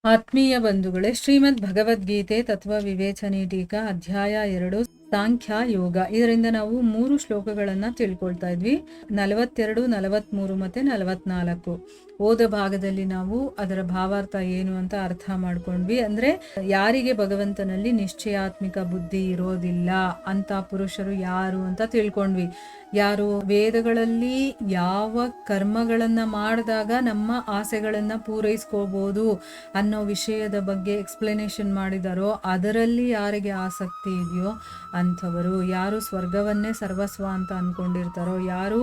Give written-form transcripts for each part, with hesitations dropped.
ಆತ್ಮೀಯ ಬಂಧುಗಳೇ, ಶ್ರೀಮದ್ ಭಗವದ್ಗೀತೆ ತತ್ವ ವಿವೇಚನೆ ಟೀಕಾ ಅಧ್ಯಾಯ 2 ಸಾಂಖ್ಯ ಯೋಗ. ಇದರಿಂದ ನಾವು 3 ಶ್ಲೋಕಗಳನ್ನ ತಿಳ್ಕೊಳ್ತಾ ಇದ್ವಿ. 42, 43 ಮತ್ತೆ 44. ಓದ ಭಾಗದಲ್ಲಿ ನಾವು ಅದರ ಭಾವಾರ್ಥ ಏನು ಅಂತ ಅರ್ಥ ಮಾಡ್ಕೊಂಡ್ವಿ. ಅಂದ್ರೆ ಯಾರಿಗೆ ಭಗವಂತನಲ್ಲಿ ನಿಶ್ಚಯಾತ್ಮಿಕ ಬುದ್ಧಿ ಇರೋದಿಲ್ಲ ಅಂತ ಪುರುಷರು ಯಾರು ಅಂತ ತಿಳ್ಕೊಂಡ್ವಿ. ಯಾರು ವೇದಗಳಲ್ಲಿ ಯಾವ ಕರ್ಮಗಳನ್ನ ಮಾಡಿದಾಗ ನಮ್ಮ ಆಸೆಗಳನ್ನ ಪೂರೈಸ್ಕೋಬಹುದು ಅನ್ನೋ ವಿಷಯದ ಬಗ್ಗೆ ಎಕ್ಸ್ಪ್ಲನೇಷನ್ ಮಾಡಿದಾರೋ, ಅದರಲ್ಲಿ ಯಾರಿಗೆ ಆಸಕ್ತಿ ಇದೆಯೋ ಅಂಥವರು, ಯಾರು ಸ್ವರ್ಗವನ್ನೇ ಸರ್ವಸ್ವ ಅಂತ ಅನ್ಕೊಂಡಿರ್ತಾರೋ, ಯಾರು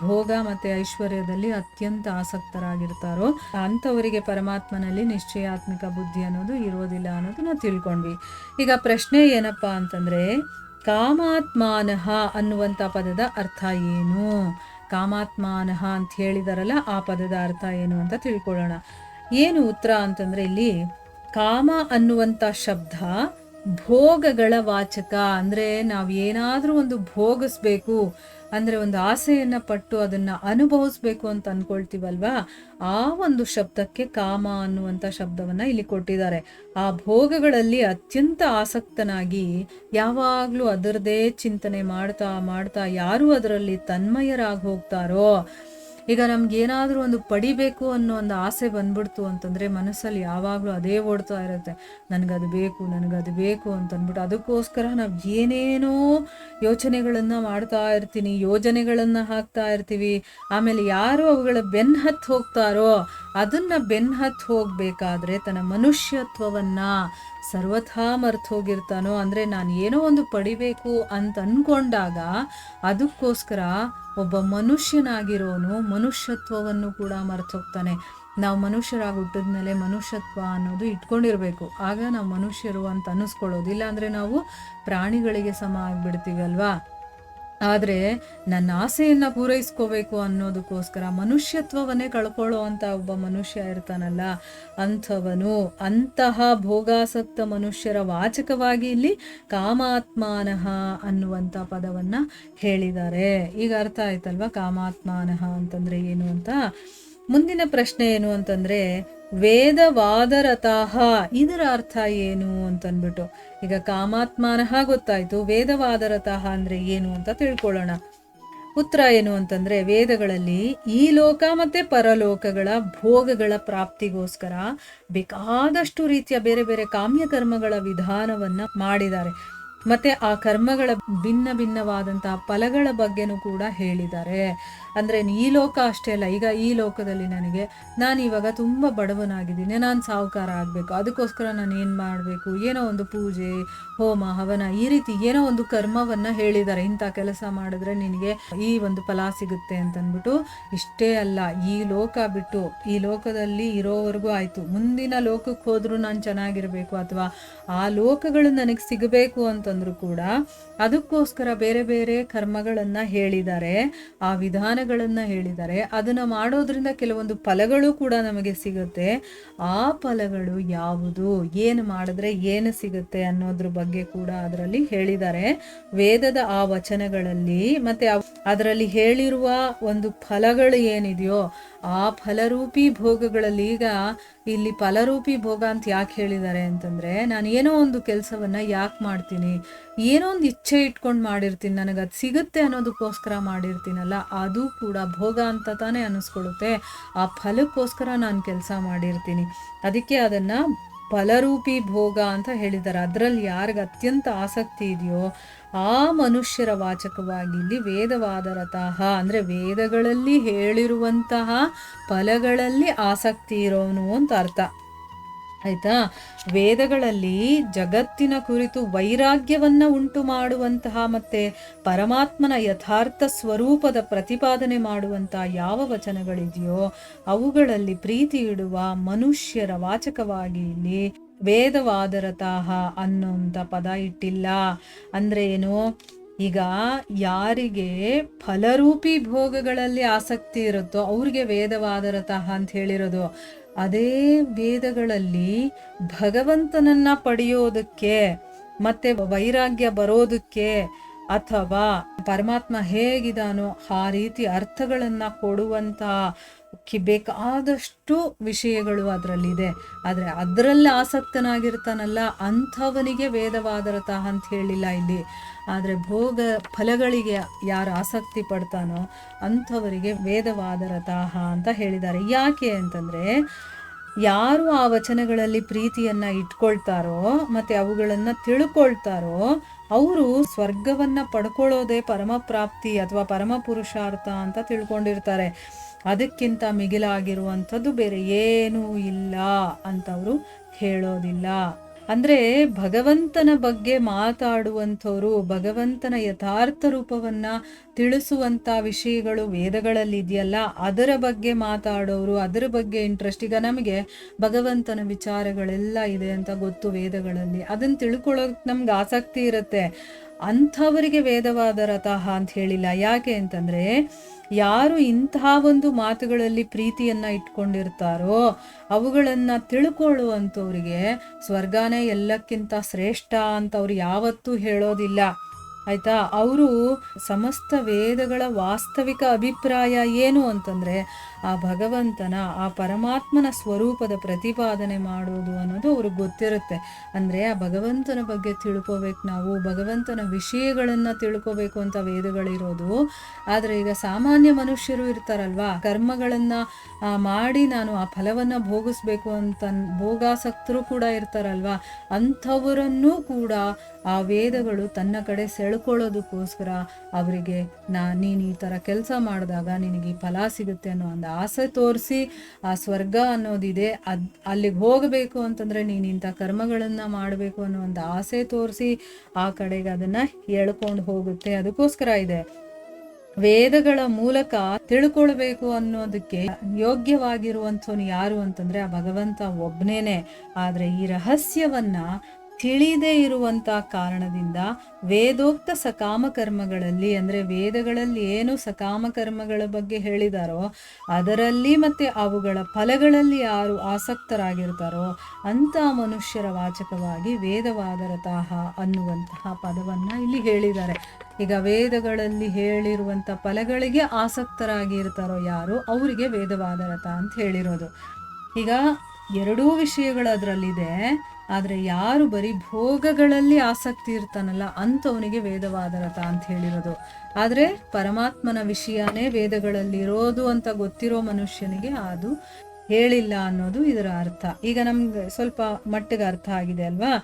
ಭೋಗ ಮತ್ತೆ ಐಶ್ವರ್ಯದಲ್ಲಿ ಅತ್ಯಂತ ಆಸಕ್ತರಾಗಿರ್ತಾರೋ ಅಂಥವರಿಗೆ ಪರಮಾತ್ಮನಲ್ಲಿ ನಿಶ್ಚಯಾತ್ಮಿಕ ಬುದ್ಧಿ ಅನ್ನೋದು ಇರೋದಿಲ್ಲ ಅನ್ನೋದು ನಾವು ತಿಳ್ಕೊಂಡ್ವಿ. ಈಗ ಪ್ರಶ್ನೆ ಏನಪ್ಪಾ ಅಂತಂದ್ರೆ, ಕಾಮಾತ್ಮಾನಃ ಅನ್ನುವಂಥ ಪದದ ಅರ್ಥ ಏನು? ಕಾಮಾತ್ಮಾನಃ ಅಂತ ಹೇಳಿದಾರಲ್ಲ, ಆ ಪದದ ಅರ್ಥ ಏನು ಅಂತ ತಿಳ್ಕೊಳ್ಳೋಣ. ಏನು ಉತ್ತರ ಅಂತಂದ್ರೆ, ಇಲ್ಲಿ ಕಾಮ ಅನ್ನುವಂಥ ಶಬ್ದ ಭೋಗಗಳ ವಾಚಕ. ಅಂದ್ರೆ ನಾವು ಏನಾದ್ರೂ ಒಂದು ಭೋಗಿಸ್ಬೇಕು ಅಂದ್ರೆ, ಒಂದು ಆಸೆಯನ್ನ ಪಟ್ಟು ಅದನ್ನ ಅನುಭವಿಸ್ಬೇಕು ಅಂತ ಅನ್ಕೊಳ್ತೀವಲ್ವಾ, ಆ ಒಂದು ಶಬ್ದಕ್ಕೆ ಕಾಮ ಅನ್ನುವಂಥ ಶಬ್ದವನ್ನ ಇಲ್ಲಿ ಕೊಟ್ಟಿದ್ದಾರೆ. ಆ ಭೋಗಗಳಲ್ಲಿ ಅತ್ಯಂತ ಆಸಕ್ತನಾಗಿ ಯಾವಾಗ್ಲೂ ಅದರದೇ ಚಿಂತನೆ ಮಾಡ್ತಾ ಮಾಡ್ತಾ ಯಾರು ಅದರಲ್ಲಿ ತನ್ಮಯರಾಗಿ ಹೋಗ್ತಾರೋ, ಈಗ ನಮ್ಗೆ ಏನಾದ್ರೂ ಒಂದು ಪಡಿಬೇಕು ಅನ್ನೋ ಒಂದು ಆಸೆ ಬಂದ್ಬಿಡ್ತು ಅಂತಂದ್ರೆ ಮನಸ್ಸಲ್ಲಿ ಯಾವಾಗ್ಲೂ ಅದೇ ಓಡ್ತಾ ಇರುತ್ತೆ, ನನ್ಗದು ಬೇಕು ಅಂತ ಅಂದ್ಬಿಟ್ಟು. ಅದಕ್ಕೋಸ್ಕರ ನಾವು ಏನೇನೋ ಯೋಚನೆಗಳನ್ನ ಮಾಡ್ತಾ ಇರ್ತೀನಿ, ಯೋಜನೆಗಳನ್ನ ಹಾಕ್ತಾ ಇರ್ತೀವಿ. ಆಮೇಲೆ ಯಾರು ಅವುಗಳ ಹತ್ತು ಹೋಗ್ತಾರೋ, ಅದನ್ನ ಹತ್ತು ಹೋಗ್ಬೇಕಾದ್ರೆ ತನ್ನ ಮನುಷ್ಯತ್ವವನ್ನ ಸರ್ವಥಾ ಮರ್ತು ಹೋಗಿರ್ತಾನೋ. ಅಂದ್ರೆ ನಾನು ಏನೋ ಒಂದು ಪಡಿಬೇಕು ಅಂತ ಅನ್ಕೊಂಡಾಗ ಅದಕ್ಕೋಸ್ಕರ ಒಬ್ಬ ಮನುಷ್ಯನಾಗಿರೋನು ಮನುಷ್ಯತ್ವವನ್ನು ಕೂಡ ಮರ್ತು ಹೋಗ್ತಾನೆ. ನಾವು ಮನುಷ್ಯರಾಗಿ ಹುಟ್ಟಿದ್ಮೇಲೆ ಮನುಷ್ಯತ್ವ ಅನ್ನೋದು ಇಟ್ಕೊಂಡಿರ್ಬೇಕು, ಆಗ ನಾವು ಮನುಷ್ಯರು ಅಂತ ಅನ್ನಿಸ್ಕೊಳ್ಳೋದು. ಇಲ್ಲಾಂದ್ರೆ ನಾವು ಪ್ರಾಣಿಗಳಿಗೆ ಸಮ ಆಗ್ಬಿಡ್ತೀವಿ ಅಲ್ವಾ. ಆದ್ರೆ ನನ್ನ ಆಸೆಯನ್ನ ಪೂರೈಸ್ಕೋಬೇಕು ಅನ್ನೋದಕ್ಕೋಸ್ಕರ ಮನುಷ್ಯತ್ವವನ್ನೇ ಕಳ್ಕೊಳ್ಳೋ ಅಂತ ಒಬ್ಬ ಮನುಷ್ಯ ಇರ್ತಾನಲ್ಲ, ಅಂತಹ ಭೋಗಾಸಕ್ತ ಮನುಷ್ಯರ ವಾಚಕವಾಗಿ ಇಲ್ಲಿ ಕಾಮಾತ್ಮಾನಃ ಅನ್ನುವಂಥ ಪದವನ್ನ ಹೇಳಿದ್ದಾರೆ. ಈಗ ಅರ್ಥ ಆಯ್ತಲ್ವಾ ಕಾಮಾತ್ಮಾನಃ ಅಂತಂದ್ರೆ ಏನು ಅಂತ. ಮುಂದಿನ ಪ್ರಶ್ನೆ ಏನು ಅಂತಂದ್ರೆ, ವೇದವಾದರತಃ ಇದರ ಅರ್ಥ ಏನು ಅಂತನ್ಬಿಟ್ಟು. ಈಗ ಕಾಮಾತ್ಮಾನಃ ಗೊತ್ತಾಯ್ತು, ವೇದವಾದರತಃ ಅಂದ್ರೆ ಏನು ಅಂತ ತಿಳ್ಕೊಳ್ಳೋಣ. ಉತ್ತರ ಏನು ಅಂತಂದ್ರೆ, ವೇದಗಳಲ್ಲಿ ಈ ಲೋಕ ಮತ್ತೆ ಪರಲೋಕಗಳ ಭೋಗಗಳ ಪ್ರಾಪ್ತಿಗೋಸ್ಕರ ಬೇಕಾದಷ್ಟು ರೀತಿಯ ಬೇರೆ ಬೇರೆ ಕಾಮ್ಯ ಕರ್ಮಗಳ ವಿಧಾನವನ್ನ ಮಾಡಿದ್ದಾರೆ. ಮತ್ತೆ ಆ ಕರ್ಮಗಳ ಭಿನ್ನವಾದಂತಹ ಫಲಗಳ ಬಗ್ಗೆನೂ ಕೂಡ ಹೇಳಿದ್ದಾರೆ. ಅಂದ್ರೆ ಈ ಲೋಕ ಅಷ್ಟೇ ಅಲ್ಲ, ಈಗ ಈ ಲೋಕದಲ್ಲಿ ನಾನು ಇವಾಗ ತುಂಬಾ ಬಡವನಾಗಿದ್ದೀನಿ, ನಾನು ಸಾಹುಕಾರ ಆಗ್ಬೇಕು, ಅದಕ್ಕೋಸ್ಕರ ನಾನು ಏನ್ ಮಾಡ್ಬೇಕು, ಏನೋ ಒಂದು ಪೂಜೆ ಹೋಮ ಹವನ ಈ ರೀತಿ ಏನೋ ಒಂದು ಕರ್ಮವನ್ನ ಹೇಳಿದ್ದಾರೆ. ಇಂಥ ಕೆಲಸ ಮಾಡಿದ್ರೆ ನಿನಗೆ ಈ ಒಂದು ಫಲ ಸಿಗುತ್ತೆ ಅಂತನ್ಬಿಟ್ಟು. ಇಷ್ಟೇ ಅಲ್ಲ, ಈ ಲೋಕ ಬಿಟ್ಟು ಈ ಲೋಕದಲ್ಲಿ ಇರೋವರೆಗೂ ಆಯ್ತು, ಮುಂದಿನ ಲೋಕಕ್ಕೆ ಹೋದ್ರೂ ನಾನು ಚೆನ್ನಾಗಿರ್ಬೇಕು ಅಥವಾ ಆ ಲೋಕಗಳು ನನಗೆ ಸಿಗಬೇಕು ಅಂತಂದ್ರು ಕೂಡ ಅದಕ್ಕೋಸ್ಕರ ಬೇರೆ ಬೇರೆ ಕರ್ಮಗಳನ್ನ ಹೇಳಿದ್ದಾರೆ, ಆ ವಿಧಾನಗಳನ್ನ ಹೇಳಿದ್ದಾರೆ. ಅದನ್ನ ಮಾಡೋದ್ರಿಂದ ಕೆಲವೊಂದು ಫಲಗಳು ಕೂಡ ನಮಗೆ ಸಿಗುತ್ತೆ. ಆ ಫಲಗಳು ಯಾವುದು, ಏನು ಮಾಡಿದ್ರೆ ಏನು ಸಿಗುತ್ತೆ ಅನ್ನೋದ್ರ ಬಗ್ಗೆ ಕೂಡ ಅದರಲ್ಲಿ ಹೇಳಿದ್ದಾರೆ. ವೇದದ ಆ ವಚನಗಳಲ್ಲಿ ಮತ್ತೆ ಅದರಲ್ಲಿ ಹೇಳಿರುವ ಒಂದು ಫಲಗಳು ಏನಿದೆಯೋ ಆ ಫಲರೂಪಿ ಭೋಗಗಳಲ್ಲಿ, ಈಗ ಇಲ್ಲಿ ಫಲರೂಪಿ ಭೋಗ ಅಂತ ಯಾಕೆ ಹೇಳಿದ್ದಾರೆ ಅಂತಂದ್ರೆ, ನಾನು ಏನೋ ಒಂದು ಕೆಲಸವನ್ನ ಯಾಕೆ ಮಾಡ್ತೀನಿ, ಏನೋ ಒಂದು ಇಚ್ಛೆ ಇಟ್ಕೊಂಡು ಮಾಡಿರ್ತೀನಿ, ನನಗದು ಸಿಗುತ್ತೆ ಅನ್ನೋದಕ್ಕೋಸ್ಕರ ಮಾಡಿರ್ತೀನಲ್ಲ, ಅದು ಕೂಡ ಭೋಗ ಅಂತ ತಾನೇ ಅನ್ನಿಸ್ಕೊಳ್ಳುತ್ತೆ. ಆ ಫಲಕ್ಕೋಸ್ಕರ ನಾನು ಕೆಲಸ ಮಾಡಿರ್ತೀನಿ, ಅದಕ್ಕೆ ಅದನ್ನ ಫಲರೂಪಿ ಭೋಗ ಅಂತ ಹೇಳಿದ್ದಾರೆ. ಅದರಲ್ಲಿ ಯಾರಿಗೆ ಅತ್ಯಂತ ಆಸಕ್ತಿ ಇದೆಯೋ ಆ ಮನುಷ್ಯರ ವಾಚಕವಾಗಿ ಇಲ್ಲಿ ವೇದವಾದರತಃ ಅಂದ್ರೆ ವೇದಗಳಲ್ಲಿ ಹೇಳಿರುವಂತಹ ಫಲಗಳಲ್ಲಿ ಆಸಕ್ತಿ ಇರೋನು ಅಂತ ಅರ್ಥ ಆಯ್ತಾ. ವೇದಗಳಲ್ಲಿ ಜಗತ್ತಿನ ಕುರಿತು ವೈರಾಗ್ಯವನ್ನ ಉಂಟು ಮಾಡುವಂತಹ ಮತ್ತೆ ಪರಮಾತ್ಮನ ಯಥಾರ್ಥ ಸ್ವರೂಪದ ಪ್ರತಿಪಾದನೆ ಮಾಡುವಂತಹ ಯಾವ ವಚನಗಳಿದೆಯೋ ಅವುಗಳಲ್ಲಿ ಪ್ರೀತಿ ಇಡುವ ಮನುಷ್ಯರ ವಾಚಕವಾಗಿ ಇಲ್ಲಿ ವೇದವಾದರತಃ ಅನ್ನುವಂಥ ಪದ ಇಟ್ಟಿಲ್ಲ. ಅಂದ್ರೆ ಏನು, ಈಗ ಯಾರಿಗೆ ಫಲರೂಪಿ ಭೋಗಗಳಲ್ಲಿ ಆಸಕ್ತಿ ಇರುತ್ತೋ ಅವ್ರಿಗೆ ವೇದವಾದರತಃ ಅಂತ ಹೇಳಿರೋದು. ಅದೇ ವೇದಗಳಲ್ಲಿ ಭಗವಂತನನ್ನ ಪಡೆಯೋದಕ್ಕೆ ಮತ್ತೆ ವೈರಾಗ್ಯ ಬರೋದಕ್ಕೆ ಅಥವಾ ಪರಮಾತ್ಮ ಹೇಗಿದಾನೋ ಆ ರೀತಿ ಅರ್ಥಗಳನ್ನ ಕೊಡುವಂತ ಬೇಕಾದಷ್ಟು ವಿಷಯಗಳು ಅದರಲ್ಲಿದೆ. ಆದರೆ ಅದರಲ್ಲಿ ಆಸಕ್ತನಾಗಿರ್ತಾನಲ್ಲ ಅಂಥವನಿಗೆ ವೇದವಾದರತಃ ಅಂತ ಹೇಳಿಲ್ಲ ಇಲ್ಲಿ. ಆದರೆ ಭೋಗ ಫಲಗಳಿಗೆ ಯಾರು ಆಸಕ್ತಿ ಪಡ್ತಾನೋ ಅಂಥವರಿಗೆ ವೇದವಾದರತಃ ಅಂತ ಹೇಳಿದ್ದಾರೆ. ಯಾಕೆ ಅಂತಂದರೆ, ಯಾರು ಆ ವಚನಗಳಲ್ಲಿ ಪ್ರೀತಿಯನ್ನು ಇಟ್ಕೊಳ್ತಾರೋ ಮತ್ತು ಅವುಗಳನ್ನು ತಿಳ್ಕೊಳ್ತಾರೋ ಅವರು ಸ್ವರ್ಗವನ್ನು ಪಡ್ಕೊಳ್ಳೋದೇ ಪರಮಪ್ರಾಪ್ತಿ ಅಥವಾ ಪರಮ ಪುರುಷಾರ್ಥ ಅಂತ ತಿಳ್ಕೊಂಡಿರ್ತಾರೆ. ಅದಕ್ಕಿಂತ ಮಿಗಿಲಾಗಿರುವಂಥದ್ದು ಬೇರೆ ಏನೂ ಇಲ್ಲ ಅಂತವರು ಹೇಳೋದಿಲ್ಲ. ಅಂದರೆ ಭಗವಂತನ ಬಗ್ಗೆ ಮಾತಾಡುವಂಥವ್ರು, ಭಗವಂತನ ಯಥಾರ್ಥ ರೂಪವನ್ನು ತಿಳಿಸುವಂಥ ವಿಷಯಗಳು ವೇದಗಳಲ್ಲಿ ಇದೆಯಲ್ಲ ಅದರ ಬಗ್ಗೆ ಮಾತಾಡೋರು, ಅದರ ಬಗ್ಗೆ ಇಂಟ್ರೆಸ್ಟ್. ಈಗ ನಮಗೆ ಭಗವಂತನ ವಿಚಾರಗಳೆಲ್ಲ ಇದೆ ಅಂತ ಗೊತ್ತು ವೇದಗಳಲ್ಲಿ, ಅದನ್ನು ತಿಳ್ಕೊಳ್ಳೋಕೆ ನಮ್ಗೆ ಆಸಕ್ತಿ ಇರುತ್ತೆ. ಅಂಥವರಿಗೆ ವೇದವಾದರತಃ ಅಂತ ಹೇಳಿಲ್ಲ. ಯಾಕೆ ಅಂತಂದರೆ, ಯಾರು ಇಂತಹ ಒಂದು ಮಾತುಗಳಲ್ಲಿ ಪ್ರೀತಿಯನ್ನು ಇಟ್ಕೊಂಡಿರ್ತಾರೋ ಅವುಗಳನ್ನು ತಿಳ್ಕೊಳ್ಳುವಂಥವ್ರಿಗೆ ಸ್ವರ್ಗನೇ ಎಲ್ಲಕ್ಕಿಂತ ಶ್ರೇಷ್ಠ ಅಂತ ಅವ್ರು ಯಾವತ್ತೂ ಹೇಳೋದಿಲ್ಲ. ಆಯಿತಾ? ಅವರು ಸಮಸ್ತ ವೇದಗಳ ವಾಸ್ತವಿಕ ಅಭಿಪ್ರಾಯ ಏನು ಅಂತಂದರೆ ಆ ಭಗವಂತನ, ಆ ಪರಮಾತ್ಮನ ಸ್ವರೂಪದ ಪ್ರತಿಪಾದನೆ ಮಾಡೋದು ಅನ್ನೋದು ಅವ್ರಿಗೆ ಗೊತ್ತಿರುತ್ತೆ. ಅಂದರೆ ಆ ಭಗವಂತನ ಬಗ್ಗೆ ತಿಳ್ಕೋಬೇಕು, ನಾವು ಭಗವಂತನ ವಿಷಯಗಳನ್ನು ತಿಳ್ಕೋಬೇಕು ಅಂತ ವೇದಗಳಿರೋದು. ಆದರೆ ಈಗ ಸಾಮಾನ್ಯ ಮನುಷ್ಯರು ಇರ್ತಾರಲ್ವಾ, ಕರ್ಮಗಳನ್ನು ಮಾಡಿ ನಾನು ಆ ಫಲವನ್ನು ಭೋಗಿಸ್ಬೇಕು ಅಂತ ಭೋಗಾಸಕ್ತರು ಕೂಡ ಇರ್ತಾರಲ್ವಾ, ಅಂಥವರನ್ನೂ ಕೂಡ ಆ ವೇದಗಳು ತನ್ನ ಕಡೆ ಸೆಳ್ಕೊಳ್ಳೋದಕ್ಕೋಸ್ಕರ ಅವರಿಗೆ ನೀನು ಈ ಥರ ಕೆಲಸ ಮಾಡಿದಾಗ ನಿನಗೆ ಈ ಫಲ ಸಿಗುತ್ತೆ ಅನ್ನೋ ಒಂದು ಆಸೆ ತೋರಿಸಿ, ಆ ಸ್ವರ್ಗ ಅನ್ನೋದಿದೆ ಅಲ್ಲಿಗೆ ಹೋಗಬೇಕು ಅಂತಂದರೆ ನೀನು ಇಂಥ ಕರ್ಮಗಳನ್ನು ಮಾಡಬೇಕು ಅನ್ನೋ ಒಂದು ಆಸೆ ತೋರಿಸಿ ಆ ಕಡೆಗೆ ಅದನ್ನು ಎಳ್ಕೊಂಡು ಹೋಗುತ್ತೆ. ಅದಕ್ಕೋಸ್ಕರ ಇದೆ ವೇದಗಳ ಮೂಲಕ ತಿಳ್ಕೊಳ್ಬೇಕು ಅನ್ನೋದಕ್ಕೆ ಯೋಗ್ಯವಾಗಿರುವಂಥವನು ಯಾರು ಅಂತಂದರೆ ಆ ಭಗವಂತ ಒಬ್ಬನೇನೆ. ಆದರೆ ಈ ರಹಸ್ಯವನ್ನ ತಿಳಿದೇ ಇರುವಂಥ ಕಾರಣದಿಂದ ವೇದೋಕ್ತ ಸಕಾಮ ಕರ್ಮಗಳಲ್ಲಿ, ಅಂದರೆ ವೇದಗಳಲ್ಲಿ ಏನು ಸಕಾಮ ಕರ್ಮಗಳ ಬಗ್ಗೆ ಹೇಳಿದಾರೋ ಅದರಲ್ಲಿ ಮತ್ತು ಅವುಗಳ ಫಲಗಳಲ್ಲಿ ಯಾರು ಆಸಕ್ತರಾಗಿರ್ತಾರೋ ಅಂಥ ಮನುಷ್ಯರ ವಾಚಕವಾಗಿ ವೇದವಾದರತಃ ಅನ್ನುವಂತಹ ಪದವನ್ನು ಇಲ್ಲಿ ಹೇಳಿದ್ದಾರೆ. ಈಗ ವೇದಗಳಲ್ಲಿ ಹೇಳಿರುವಂಥ ಫಲಗಳಿಗೆ ಆಸಕ್ತರಾಗಿರ್ತಾರೋ ಯಾರು ಅವರಿಗೆ ವೇದವಾದರತ ಅಂತ ಹೇಳಿರೋದು. ಈಗ ಎರಡೂ ವಿಷಯಗಳು ಅದರಲ್ಲಿದೆ. ಆದರೆ ಯಾರು ಬರೀ ಭೋಗಗಳಲ್ಲಿ ಆಸಕ್ತಿ ಇರ್ತಾನಲ್ಲ ಅಂಥವನಿಗೆ ವೇದವಾದರತ ಅಂತ ಹೇಳಿರೋದು. ಆದರೆ ಪರಮಾತ್ಮನ ವಿಷಯನೇ ವೇದಗಳಲ್ಲಿ ಇರೋದು ಅಂತ ಗೊತ್ತಿರೋ ಮನುಷ್ಯನಿಗೆ ಅದು ಹೇಳಿಲ್ಲ ಅನ್ನೋದು ಇದರ ಅರ್ಥ. ಈಗ ನಮ್ಗೆ ಸ್ವಲ್ಪ ಮಟ್ಟಿಗೆ ಅರ್ಥ ಆಗಿದೆ ಅಲ್ವಾ?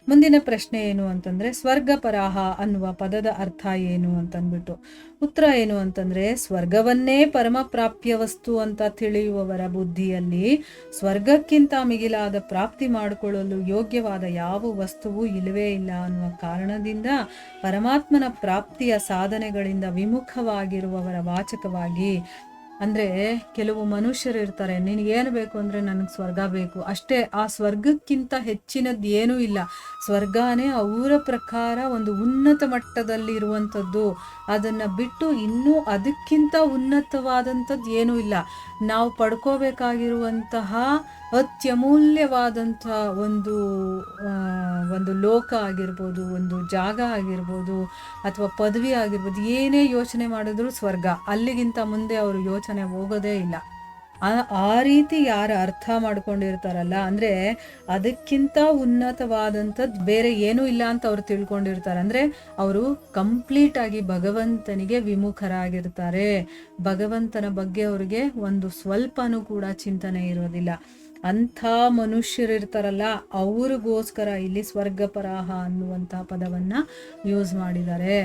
ಮುಂದಿನ ಪ್ರಶ್ನೆ ಏನು ಅಂತಂದರೆ, ಸ್ವರ್ಗಪರಾಹ ಅನ್ನುವ ಪದದ ಅರ್ಥ ಏನು ಅಂತಂದ್ಬಿಟ್ಟು ಉತ್ತರ ಏನು ಅಂತಂದರೆ, ಸ್ವರ್ಗವನ್ನೇ ಪರಮ ಪ್ರಾಪ್ಯ ವಸ್ತು ಅಂತ ತಿಳಿಯುವವರ ಬುದ್ಧಿಯಲ್ಲಿ ಸ್ವರ್ಗಕ್ಕಿಂತ ಮಿಗಿಲಾದ ಪ್ರಾಪ್ತಿ ಮಾಡಿಕೊಳ್ಳಲು ಯೋಗ್ಯವಾದ ಯಾವ ವಸ್ತುವೂ ಇಲ್ಲವೇ ಇಲ್ಲ ಅನ್ನುವ ಕಾರಣದಿಂದ ಪರಮಾತ್ಮನ ಪ್ರಾಪ್ತಿಯ ಸಾಧನೆಗಳಿಂದ ವಿಮುಖವಾಗಿರುವವರ ವಾಚಕವಾಗಿ, ಅಂದರೆ ಕೆಲವು ಮನುಷ್ಯರು ಇರ್ತಾರೆ, ನಿನಗೇನು ಬೇಕು ಅಂದರೆ ನನಗೆ ಸ್ವರ್ಗ ಬೇಕು ಅಷ್ಟೇ, ಆ ಸ್ವರ್ಗಕ್ಕಿಂತ ಹೆಚ್ಚಿನದ್ದು ಏನೂ ಇಲ್ಲ, ಸ್ವರ್ಗನೇ ಅವರ ಪ್ರಕಾರ ಒಂದು ಉನ್ನತ ಮಟ್ಟದಲ್ಲಿ ಇರುವಂಥದ್ದು, ಅದನ್ನು ಬಿಟ್ಟು ಇನ್ನೂ ಅದಕ್ಕಿಂತ ಉನ್ನತವಾದಂಥದ್ದು ಏನೂ ಇಲ್ಲ. ನಾವು ಪಡ್ಕೋಬೇಕಾಗಿರುವಂತಹ ಅತ್ಯಮೂಲ್ಯವಾದಂಥ ಒಂದು ಲೋಕ ಆಗಿರ್ಬೋದು, ಒಂದು ಜಾಗ ಆಗಿರ್ಬೋದು, ಅಥವಾ ಪದವಿ ಆಗಿರ್ಬೋದು, ಏನೇ ಯೋಚನೆ ಮಾಡಿದ್ರು ಸ್ವರ್ಗ, ಅಲ್ಲಿಗಿಂತ ಮುಂದೆ ಅವರು ಯೋಚನೆ ಹೋಗೋದೇ ಇಲ್ಲ. ಆ ರೀತಿ ಯಾರು ಅರ್ಥ ಮಾಡ್ಕೊಂಡಿರ್ತಾರಲ್ಲ, ಅಂದರೆ ಅದಕ್ಕಿಂತ ಉನ್ನತವಾದಂಥದ್ದು ಬೇರೆ ಏನೂ ಇಲ್ಲ ಅಂತ ಅವ್ರು ತಿಳ್ಕೊಂಡಿರ್ತಾರೆ. ಅಂದರೆ ಅವರು ಕಂಪ್ಲೀಟಾಗಿ ಭಗವಂತನಿಗೆ ವಿಮುಖರಾಗಿರ್ತಾರೆ. ಭಗವಂತನ ಬಗ್ಗೆ ಅವ್ರಿಗೆ ಒಂದು ಸ್ವಲ್ಪನೂ ಕೂಡ ಚಿಂತನೆ ಇರೋದಿಲ್ಲ. ಅಂಥ ಮನುಷ್ಯರಿರ್ತಾರಲ್ಲ ಅವ್ರಿಗೋಸ್ಕರ ಇಲ್ಲಿ ಸ್ವರ್ಗಪರಾಹ ಅನ್ನುವಂಥ ಪದವನ್ನು ಯೂಸ್ ಮಾಡಿದ್ದಾರೆ.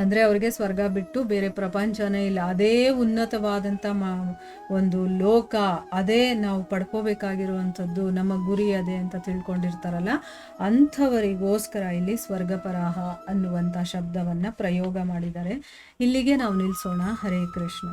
ಅಂದರೆ ಅವ್ರಿಗೆ ಸ್ವರ್ಗ ಬಿಟ್ಟು ಬೇರೆ ಪ್ರಪಂಚನೇ ಇಲ್ಲ, ಅದೇ ಉನ್ನತವಾದಂಥ ಒಂದು ಲೋಕ, ಅದೇ ನಾವು ಪಡ್ಕೋಬೇಕಾಗಿರುವಂಥದ್ದು, ನಮ್ಮ ಗುರಿ ಅದೇ ಅಂತ ತಿಳ್ಕೊಂಡಿರ್ತಾರಲ್ಲ ಅಂಥವರಿಗೋಸ್ಕರ ಇಲ್ಲಿ ಸ್ವರ್ಗಪರಾಹ ಅನ್ನುವಂಥ ಶಬ್ದವನ್ನು ಪ್ರಯೋಗ ಮಾಡಿದ್ದಾರೆ. ಇಲ್ಲಿಗೆ ನಾವು ನಿಲ್ಲಿಸೋಣ. ಹರೇ ಕೃಷ್ಣ.